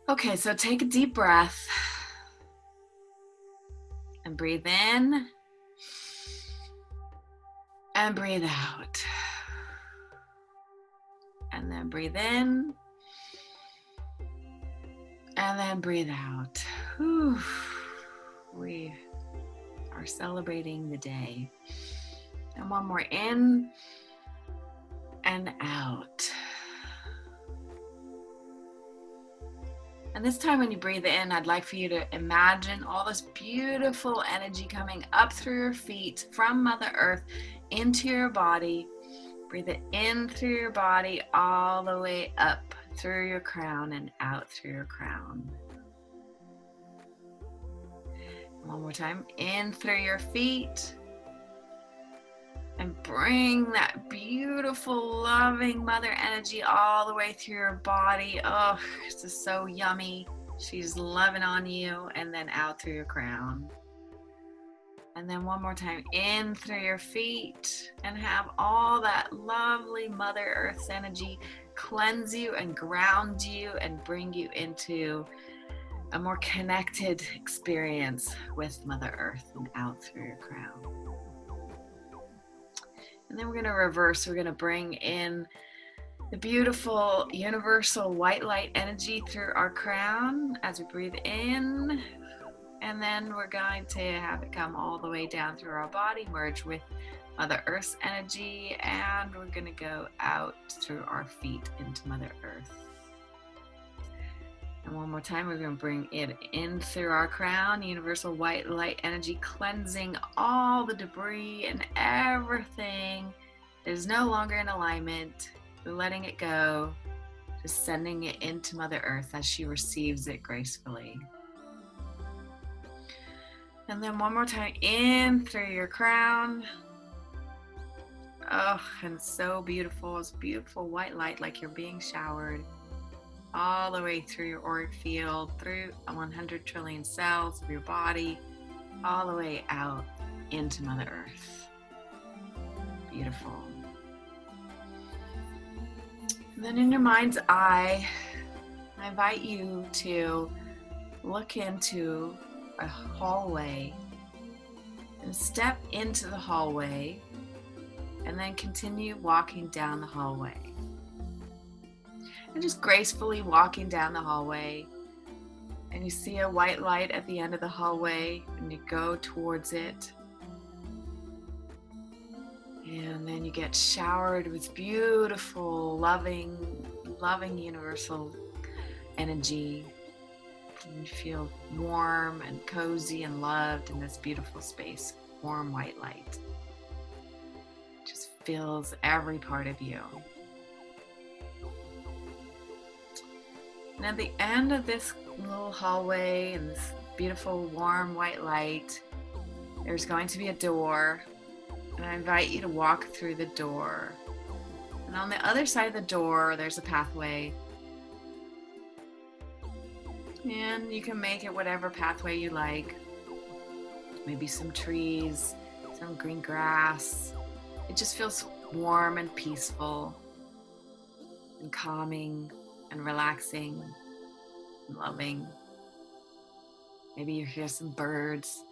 Okay, so take a deep breath and breathe in and breathe out. And then breathe in and then breathe out. Whew. We are celebrating the day. And one more in and out. And this time when you breathe in, I'd like for you to imagine all this beautiful energy coming up through your feet from Mother Earth into your body. Breathe it in through your body all the way up through your crown and out through your crown. One more time, in through your feet. And bring that beautiful, loving mother energy all the way through your body. Oh, this is so yummy. She's loving on you. And then out through your crown. And then one more time, in through your feet. And have all that lovely Mother Earth's energy cleanse you and ground you and bring you into a more connected experience with Mother Earth and out through your crown. And then we're going to reverse. We're going to bring in the beautiful universal white light energy through our crown as we breathe in. And then we're going to have it come all the way down through our body, merge with Mother Earth's energy, and we're going to go out through our feet into Mother Earth. And one more time, we're going to bring it in through our crown, universal white light energy, cleansing all the debris and everything that is no longer in alignment. We're letting it go, just sending it into Mother Earth as she receives it gracefully. And then one more time, in through your crown. Oh, and so beautiful. It's beautiful white light like you're being showered. All the way through your auric field, through 100 trillion cells of your body, all the way out into Mother Earth. Beautiful. And then in your mind's eye, I invite you to look into a hallway and step into the hallway and then continue walking down the hallway. And just gracefully walking down the hallway, and you see a white light at the end of the hallway and you go towards it, and then you get showered with beautiful, loving universal energy, and you feel warm and cozy and loved in this beautiful space. Warm white light just fills every part of you. And at the end of this little hallway and this beautiful warm white light, there's going to be a door, and I invite you to walk through the door. And on the other side of the door, there's a pathway. And you can make it whatever pathway you like. Maybe some trees, some green grass. It just feels warm and peaceful and calming and relaxing and loving. Maybe you hear some birds,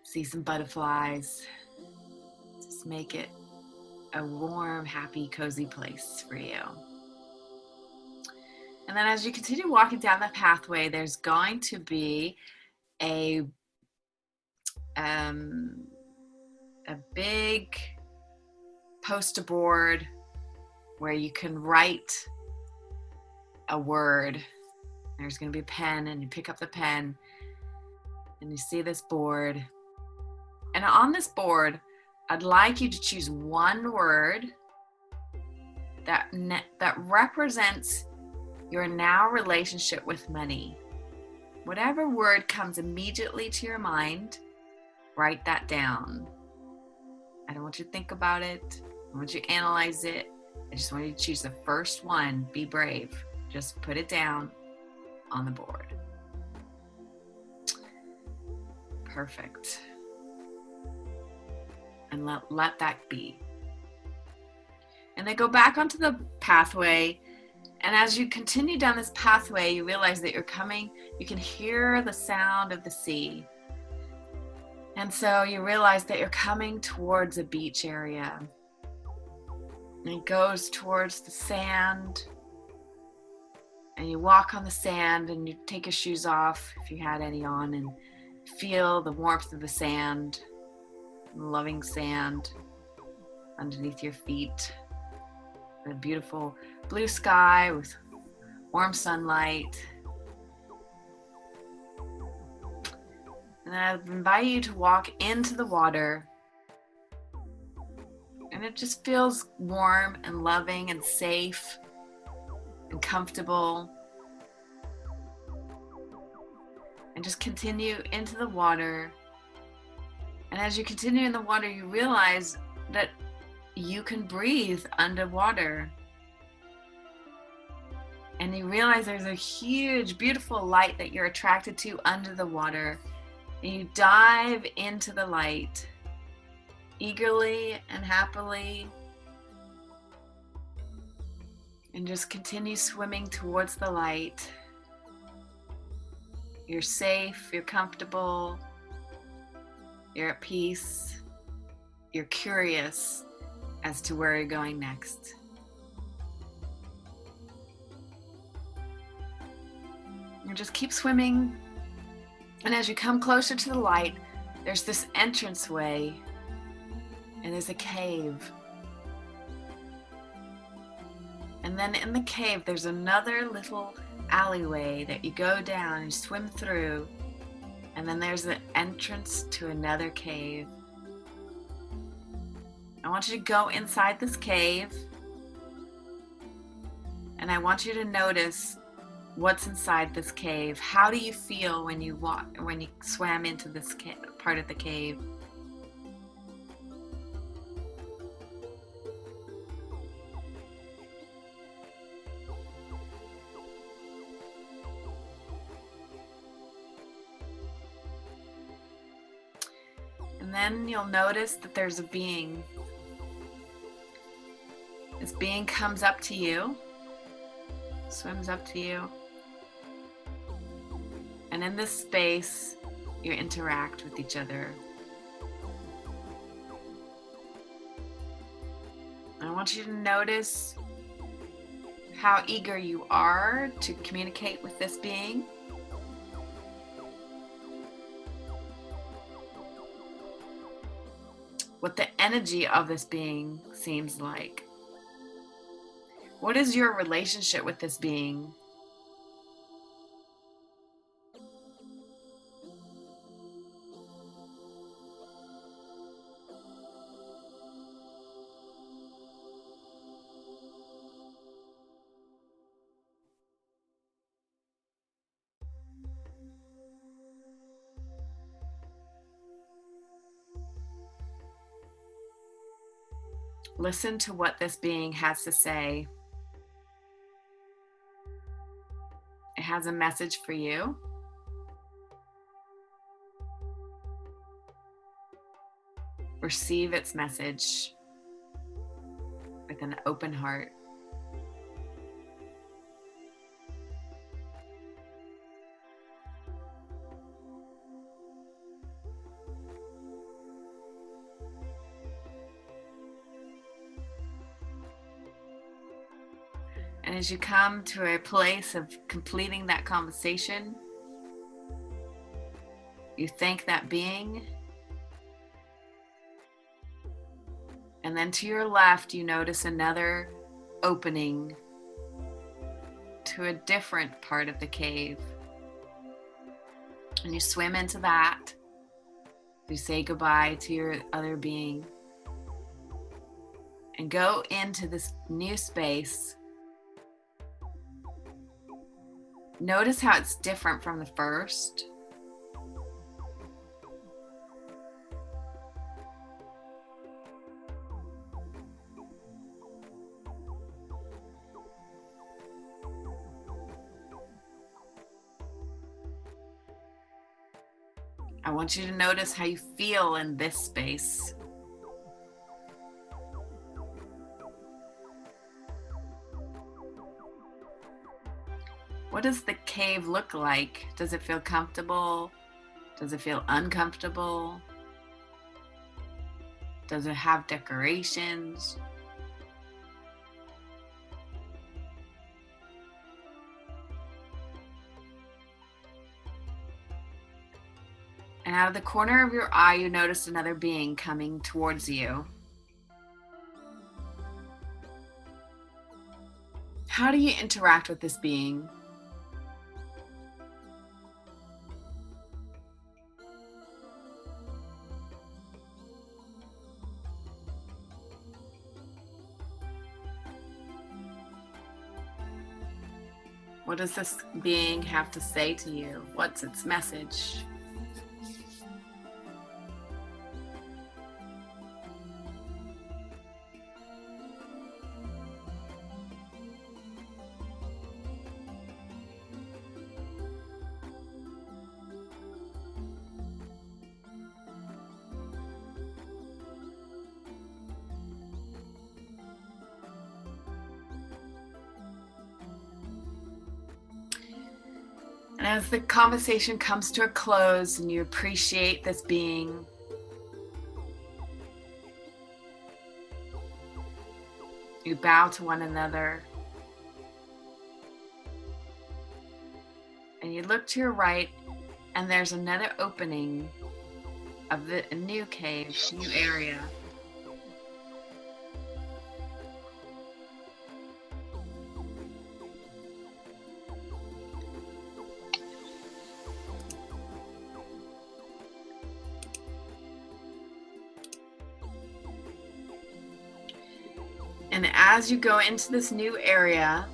see some butterflies. Just make it a warm, happy, cozy place for you. And then as you continue walking down the pathway, there's going to be a big poster board where you can write a word. There's going to be a pen, and you pick up the pen and you see this board. And on this board, I'd like you to choose one word that represents your now relationship with money. Whatever word comes immediately to your mind, write that down. I don't want you to think about it. I don't want you to analyze it. I just want you to choose the first one. Be brave. Just put it down on the board. Perfect. And let that be. And then go back onto the pathway And as you continue down this pathway, you realize that you can hear the sound of the sea. And so you realize that you're coming towards a beach area. And it goes towards the sand. And you walk on the sand and you take your shoes off if you had any on and feel the warmth of the sand, loving sand underneath your feet. A beautiful blue sky with warm sunlight. And I invite you to walk into the water. And it just feels warm and loving and safe and comfortable. And just continue into the water. And as you continue in the water, you realize that you can breathe underwater. And you realize there's a huge, beautiful light that you're attracted to under the water. And you dive into the light eagerly and happily. And just continue swimming towards the light. You're safe, you're comfortable, you're at peace, you're curious as to where you're going next. You just keep swimming, and as you come closer to the light, there's this entranceway, and there's a cave. And then in the cave, there's another little alleyway that you go down and swim through, and then there's the entrance to another cave. I want you to go inside this cave, and I want you to notice what's inside this cave. How do you feel when you swam into this part of the cave? And then you'll notice that there's a being. This being comes up to you, swims up to you, and in this space, you interact with each other. I want you to notice how eager you are to communicate with this being. What the energy of this being seems like. What is your relationship with this being? Listen to what this being has to say. It has a message for you. Receive its message with an open heart. And as you come to a place of completing that conversation, you thank that being. And then to your left, you notice another opening to a different part of the cave. And you swim into that. You say goodbye to your other being. And go into this new space. Notice how it's different from the first. I want you to notice how you feel in this space. What does the cave look like? Does it feel comfortable? Does it feel uncomfortable? Does it have decorations? And out of the corner of your eye, you notice another being coming towards you. How do you interact with this being? What does this being have to say to you? What's its message? And as the conversation comes to a close and you appreciate this being, you bow to one another and you look to your right, and there's another opening of a new cave, new area. And as you go into this new area,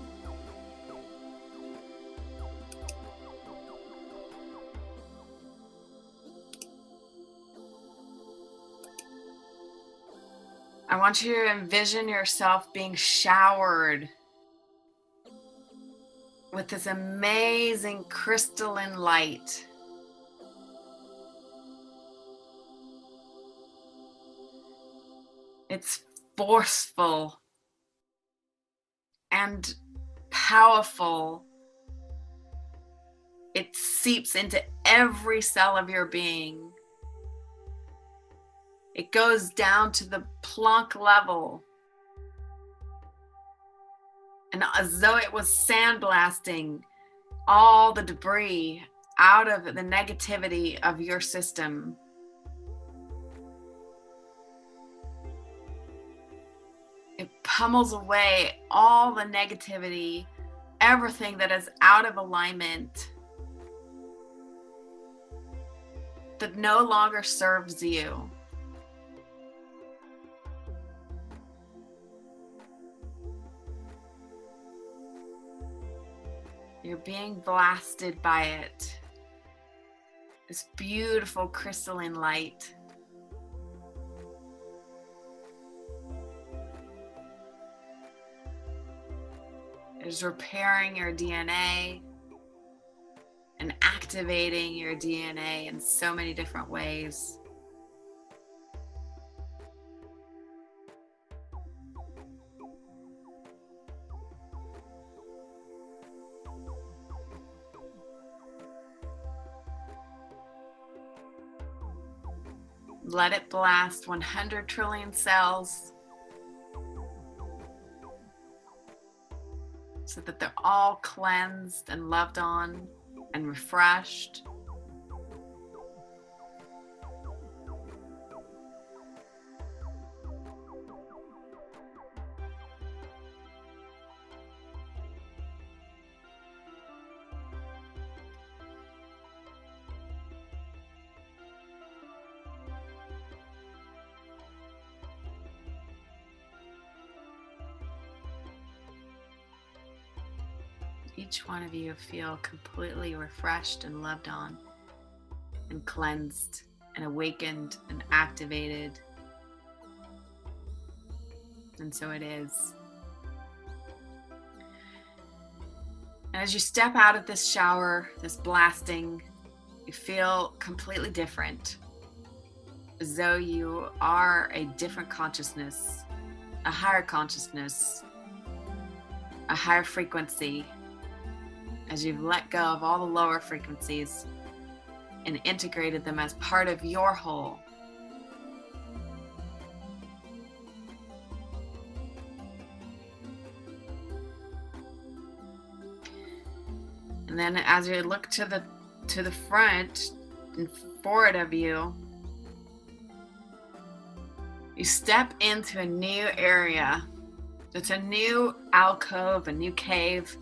I want you to envision yourself being showered with this amazing crystalline light. It's forceful and powerful. It seeps into every cell of your being. It goes down to the Planck level. And as though it was sandblasting all the debris out of the negativity of your system. It pummels away all the negativity, everything that is out of alignment, that no longer serves you. You're being blasted by it. This beautiful crystalline light. It is repairing your DNA and activating your DNA in so many different ways. Let it blast 100 trillion cells so that they're all cleansed and loved on and refreshed. Each one of you feel completely refreshed and loved on and cleansed and awakened and activated. And so it is. And as you step out of this shower, this blasting, you feel completely different, as though you are a different consciousness, a higher consciousness, a higher frequency, as you've let go of all the lower frequencies and integrated them as part of your whole. And then as you look to the front and forward of you, you step into a new area. It's a new alcove, a new cave.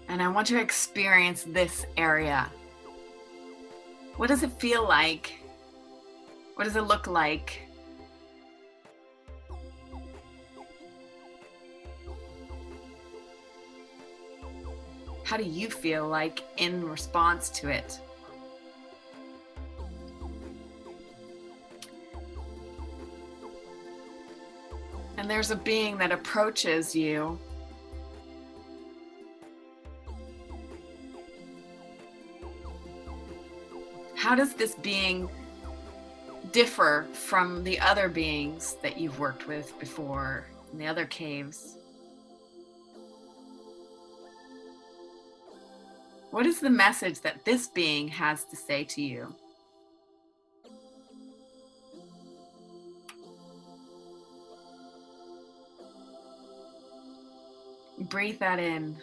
And I want you to experience this area. What does it feel like? What does it look like? How do you feel like in response to it? And there's a being that approaches you. How does this being differ from the other beings that you've worked with before in the other caves? What is the message that this being has to say to you? Breathe that in.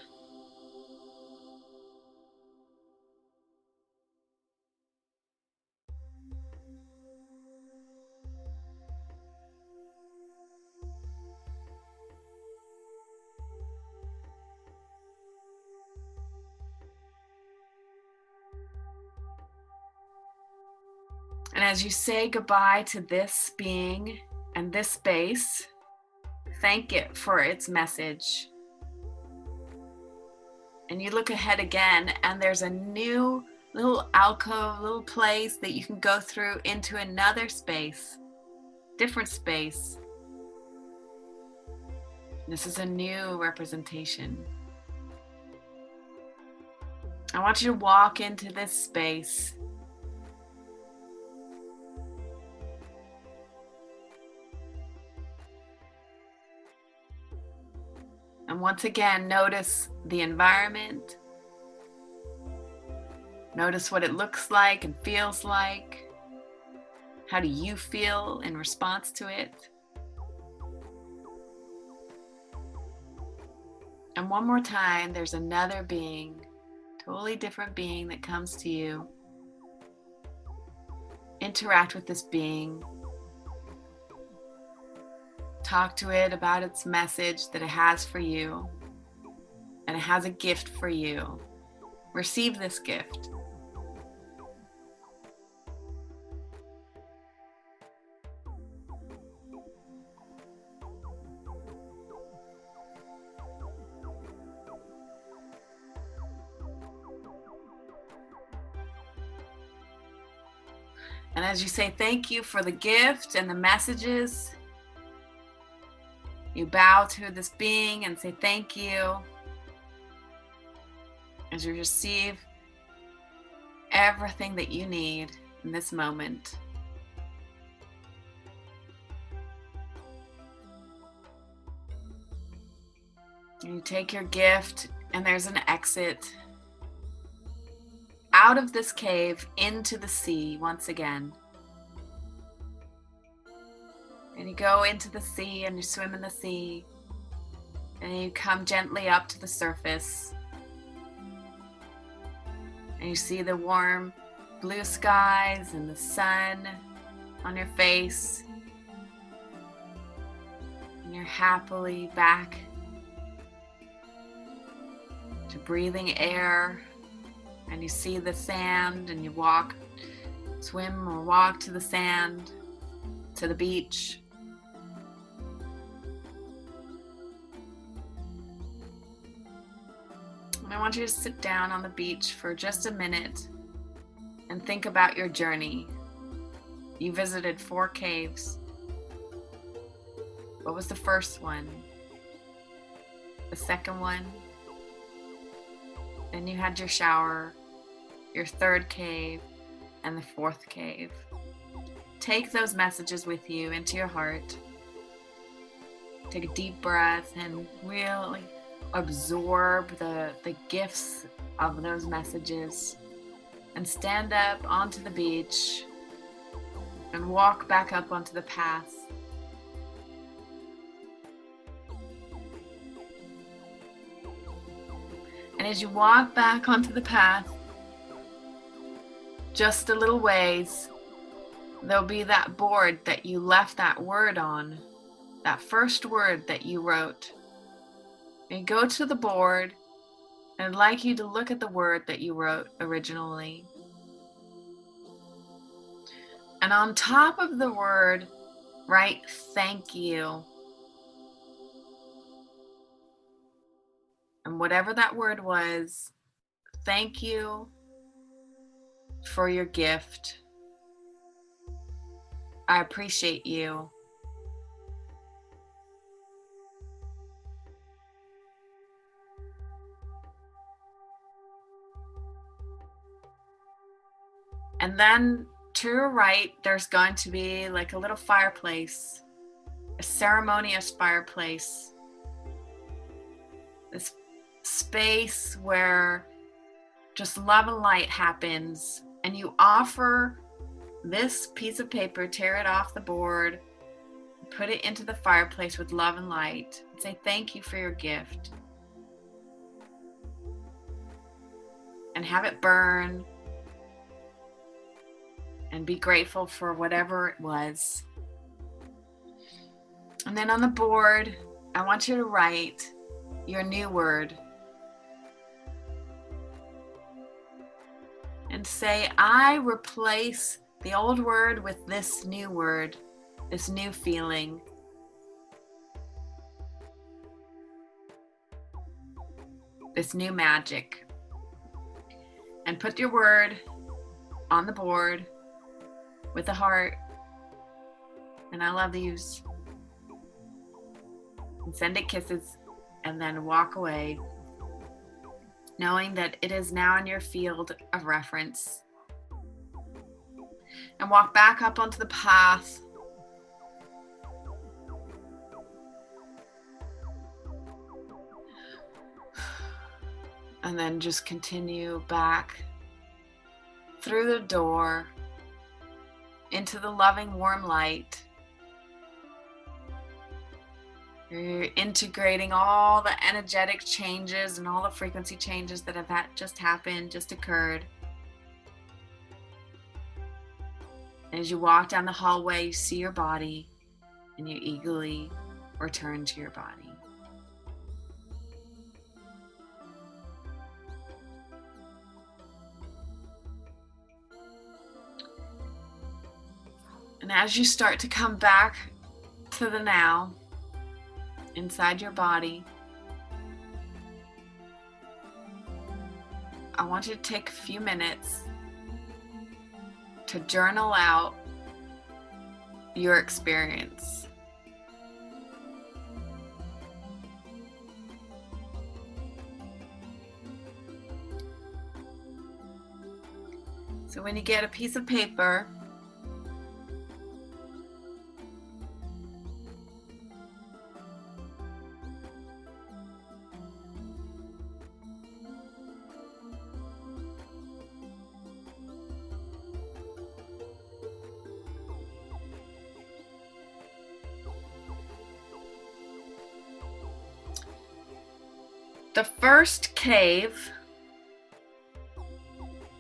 And as you say goodbye to this being and this space, thank it for its message. And you look ahead again, and there's a new little alcove, little place that you can go through into another space, different space. This is a new representation. I want you to walk into this space. And once again, notice the environment. Notice what it looks like and feels like. How do you feel in response to it? And one more time, there's another being, totally different being that comes to you. Interact with this being. Talk to it about its message that it has for you. And it has a gift for you. Receive this gift. And as you say thank you for the gift and the messages, you bow to this being and say thank you. As you receive everything that you need in this moment. And you take your gift, and there's an exit out of this cave into the sea once again. And you go into the sea and you swim in the sea, and you come gently up to the surface, and you see the warm blue skies and the sun on your face, and you're happily back to breathing air. And you see the sand, and you swim or walk to the sand, to the beach. And I want you to sit down on the beach for just a minute and think about your journey. You visited 4 caves. What was the first one? The second one? Then you had your shower, your 3rd cave, and the 4th cave. Take those messages with you into your heart. Take a deep breath and really absorb the gifts of those messages, and stand up onto the beach and walk back up onto the path. And as you walk back onto the path, just a little ways, there'll be that board that you left that word on, that first word that you wrote. And go to the board, and I'd like you to look at the word that you wrote originally. And on top of the word, write thank you. And whatever that word was, thank you for your gift. I appreciate you. And then to your right, there's going to be like a little fireplace, a ceremonious fireplace. This space where just love and light happens, and you offer this piece of paper, tear it off the board, put it into the fireplace with love and light, and say thank you for your gift. And have it burn, and be grateful for whatever it was. And then on the board, I want you to write your new word. And say, I replace the old word with this new word, this new feeling. This new magic. And put your word on the board with a heart and I love yous. And send it kisses, and then walk away, knowing that it is now in your field of reference. And walk back up onto the path. And then just continue back through the door into the loving warm light. You're integrating all the energetic changes and all the frequency changes that have just happened, just occurred. And as you walk down the hallway, you see your body, and you eagerly return to your body. And as you start to come back to the now, inside your body, I want you to take a few minutes to journal out your experience. So when you get a piece of paper, the first cave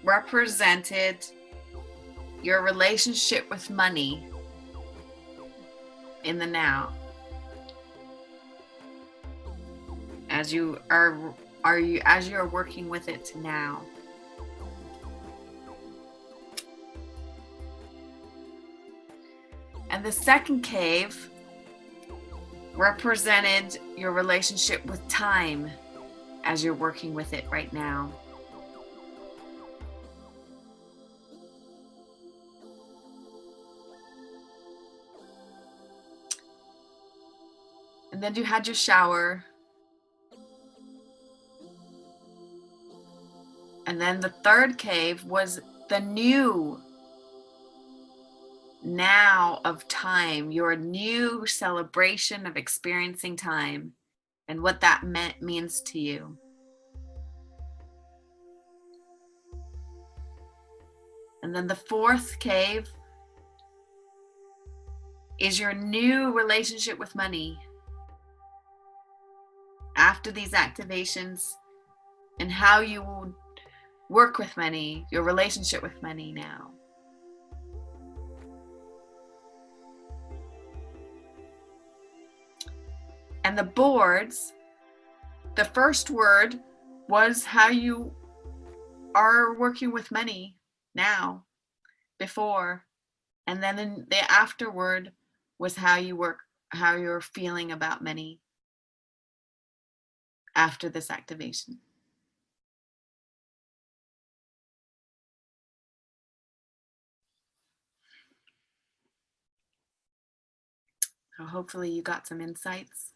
represented your relationship with money in the now. As you are working with it now. And the second cave represented your relationship with time as you're working with it right now. And then you had your shower. And then the third cave was the new now of time, your new celebration of experiencing time, and what that means to you. And then the fourth cave is your new relationship with money after these activations, and how you will work with money, your relationship with money now. And the boards, the first word was how you are working with money now, before, and then the afterword was how you're feeling about money after this activation. So hopefully you got some insights.